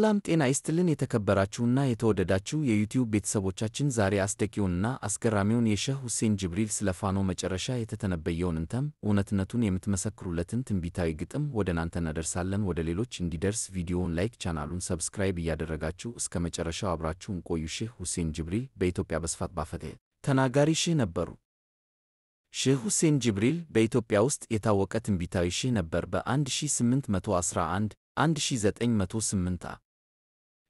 ሰላም ጤና ይስጥልን የተከበራችሁና የተወደዳችሁ የዩቲዩብ ቤተሰቦቻችን ዛሬ አስደቂውንና አስገራሚውን የሼህ ሁሴን ጅብሪል ስለ ፋኖ መጨረሻ የተተነበየውን እውነትነቱን የምትመሰክሩለትን ትንቢታዊ ግጥም ወደ እናንተ እናደርሳለን። ወደ ሌሎች እንዲደርስ ቪዲዮውን ላይክ፣ ቻናሉን ሰብስክራይብ እያደረጋችሁ እስከ መጨረሻው አብራችሁን ቆዩ። ሼህ ሁሴን ጅብሪል በኢትዮጵያ በስፋት ባፈተ ተናጋሪ ሼህ ነበሩ። ሼህ ሁሴን ጅብሪል በኢትዮጵያ ውስጥ የታወቀ ትንቢታዊ ሼህ ነበር። በ1811 1908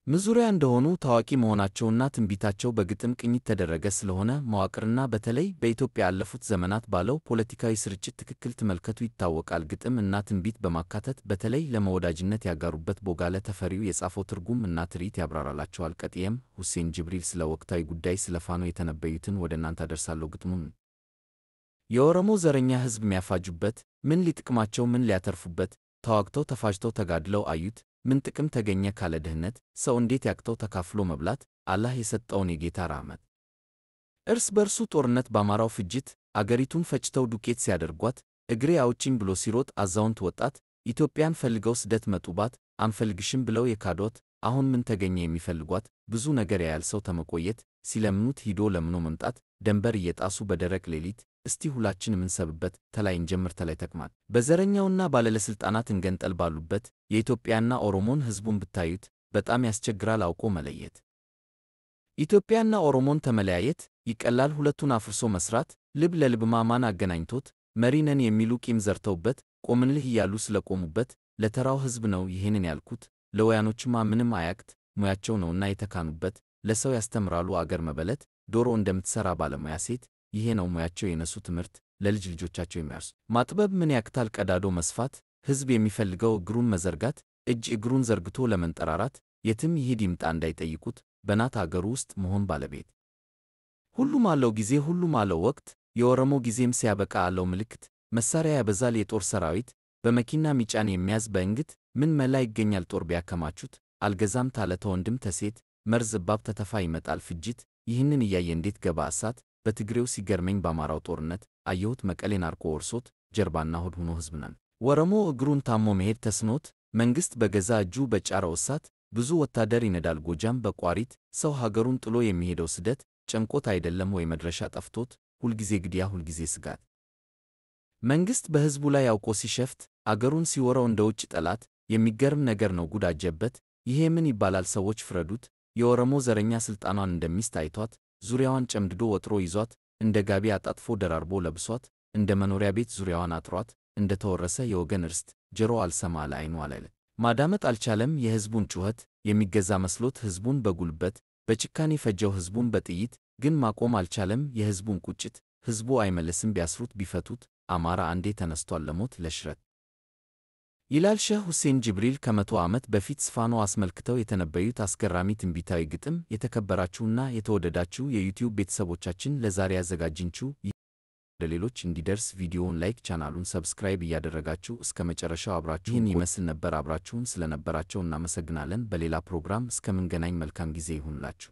ዙሪያ እንደሆኑ ታዋቂ መሆናቸውና ትንቢታቸው በግጥም ቅኝት ተደረገ ስለሆነ መዋቅርና በተለይ በኢትዮጵያ ያለፉት ዘመናት ባለው ፖለቲካዊ ስርጭት ትክክል ተመልከቱ ይታወቃል። ግጥም እና ትንቢት በማካተት በተለይ ለመወዳጅነት ያጋሩበት ቦጋለ ተፈሪው የጻፈው ትርጉም እና ትርኢት ያብራራላቸዋል። ቀጥዬም ሁሴን ጅብሪል ስለ ወቅታዊ ጉዳይ ስለ ፋኖ የተነበዩትን ወደ እናንተ አደርሳለሁ። ግጥሙን የኦሮሞ ዘረኛ ሕዝብ ሚያፋጁበት ምን ሊጥቅማቸው ምን ሊያተርፉበት ተዋግተው ተፋጅተው ተጋድለው አዩት ምን ጥቅም ተገኘ ካለ ድህነት ሰው እንዴት ያቅተው ተካፍሎ መብላት አላህ የሰጠውን የጌታ ራህመት እርስ በርሱ ጦርነት ባማራው ፍጅት አገሪቱን ፈጭተው ዱቄት ሲያደርጓት እግሬ አውጪኝ ብሎ ሲሮጥ አዛውንት ወጣት ኢትዮጵያን ፈልገው ስደት መጡባት አንፈልግሽም ብለው የካዶት አሁን ምን ተገኘ የሚፈልጓት ብዙ ነገር ያያል ሰው ተመቆየት ሲለምኑት ሂዶ ለምኖ መምጣት ደንበር እየጣሱ በደረቅ ሌሊት እስቲ ሁላችን ምንሰብበት ተላይ እንጀምር ተላይ ተቅማጥ በዘረኛውና ባለስልጣናት እንገንጠል ባሉበት የኢትዮጵያና ኦሮሞን ሕዝቡን ብታዩት በጣም ያስቸግራል አውቆ መለየት። ኢትዮጵያና ኦሮሞን ተመለያየት ይቀላል ሁለቱን አፍርሶ መስራት ልብ ለልብማ ማን አገናኝቶት መሪ ነን የሚሉ ቂም ዘርተውበት ቆምንልህ እያሉ ስለቆሙበት ለተራው ሕዝብ ነው ይሄንን ያልኩት። ለወያኖችማ ምንም አያቅት ሙያቸው ነውና የተካኑበት ለሰው ያስተምራሉ አገር መበለት ዶሮ እንደምትሰራ ባለሙያ ሴት ይሄ ነው ሙያቸው የነሱ ትምህርት ለልጅ ልጆቻቸው የሚያርሱ ማጥበብ ምን ያክታል ቀዳዶ መስፋት ሕዝብ የሚፈልገው እግሩን መዘርጋት እጅ እግሩን ዘርግቶ ለመንጠራራት የትም ይሄድ ይምጣ እንዳይጠይቁት በናት አገሩ ውስጥ መሆን ባለቤት ሁሉም አለው ጊዜ ሁሉም አለው ወቅት የኦሮሞ ጊዜም ሲያበቃ አለው ምልክት መሳሪያ ያበዛል የጦር ሰራዊት በመኪና ሚጫን የሚያዝ በእንግት ምን መላ ይገኛል ጦር ቢያከማቹት አልገዛም ታለ ተወንድም ተሴት መርዝ እባብ ተተፋ ይመጣል ፍጅት ይህንን እያየ እንዴት ገባ እሳት በትግሬው ሲገርመኝ ባማራው ጦርነት አየሁት መቀሌን አርቆ ወርሶት ጀርባና ሆድ ሆኖ ሕዝብ ነን ወረሞ እግሩን ታሞ መሄድ ተስኖት መንግሥት በገዛ እጁ በጫረው እሳት ብዙ ወታደር ይነዳል ጎጃም በቋሪት ሰው ሀገሩን ጥሎ የሚሄደው ስደት ጨንቆት አይደለም ወይ መድረሻ ጠፍቶት ሁልጊዜ ግድያ ሁልጊዜ ስጋት መንግሥት በሕዝቡ ላይ አውቆ ሲሸፍት አገሩን ሲወረው እንደ ውጭ ጠላት የሚገርም ነገር ነው ጉድ አጀበት ይሄ ምን ይባላል ሰዎች ፍረዱት የኦሮሞ ዘረኛ ሥልጣኗን እንደሚስት አይቷት ዙሪያዋን ጨምድዶ ወጥሮ ይዟት እንደ ጋቢ አጣጥፎ ደራርቦ ለብሷት እንደ መኖሪያ ቤት ዙሪያዋን አጥሯት እንደ ተወረሰ የወገን ርስት ጆሮ አልሰማ ለዓይኑ አላለ ማዳመጥ አልቻለም የሕዝቡን ጩኸት የሚገዛ መስሎት ሕዝቡን በጉልበት በጭካኔ ፈጀው ሕዝቡን በጥይት ግን ማቆም አልቻለም የሕዝቡን ቁጭት ሕዝቡ አይመለስም ቢያስሩት ቢፈቱት አማራ አንዴ ተነስቷል ለሞት ለሽረት ይላል ሼህ ሁሴን ጅብሪል ከ100 ዓመት በፊት ፋኖ አስመልክተው የተነበዩት አስገራሚ ትንቢታዊ ግጥም። የተከበራችሁና የተወደዳችሁ የዩቲዩብ ቤተሰቦቻችን ለዛሬ ያዘጋጅንችሁ ለሌሎች እንዲደርስ ቪዲዮውን ላይክ ቻናሉን ሰብስክራይብ እያደረጋችሁ እስከ መጨረሻው አብራችሁን ይመስል ነበር። አብራችሁን ስለነበራችሁ እናመሰግናለን። በሌላ ፕሮግራም እስከምንገናኝ መልካም ጊዜ ይሁንላችሁ።